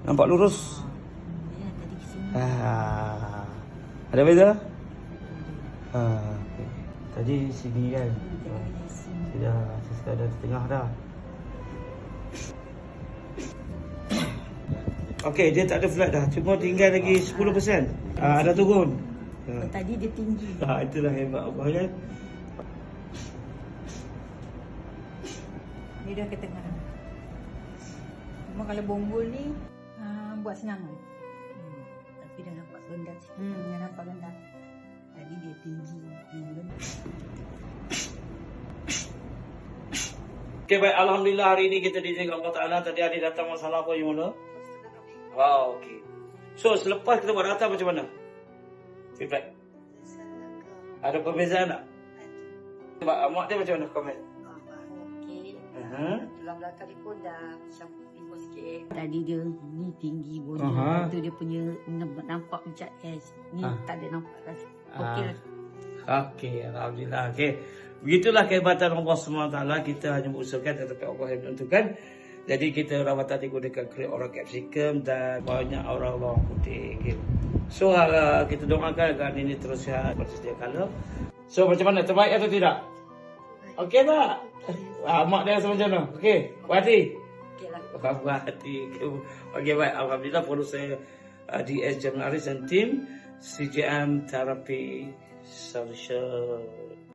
Nampak lurus. Ya, tadi ke sini. Ada beza? Okay. Tadi sini kan. Tadi ke sini. Sudah ada di tengah dah. Okey, dia tak ada flat dah. Cuma tinggal lagi 10%. Ada turun. Tadi dia tinggi. Itulah hebat Allah kan. Dia dah ke tengah. Cuma kalau bonggol ni buat senang. Tapi dah nampak rendah sikit. Dah nampak rendah. Tadi dia tinggi. Okey, baik. Alhamdulillah hari ini kita dijaga Allah Ta'ala. Tadi ada datang masalah apa yang mana? Okey. So, selepas kita buat data macam mana? Feedback. Ada perbezaan tak? Mak dia macam mana komen? Okey. Tulang belakang dia pun dah timbul sikit. Tadi dia ni tinggi body. Lepas tu dia punya nampak puncak S. Ni tak ada nampak rasa. Okey lah. Okey, alhamdulillah. Okey. Begitulah kehebatan Allah SWT. Kita hanya mengusulkan tetapi Allah yang menentukan. Jadi kita rawatan digunakan kulit orang capsicum dan banyak orang bawang putih. Okay. So kita doakan agar ini terus sihat bersedia kala. So macam mana? Terbaik atau tidak? Okey tak? Mak dia rasa macam mana? Okey? Puas hati? Okey lah. Puas hati. Okey baik. Alhamdulillah follow saya DS Jamal Aris dan tim CJM Therapy Solution.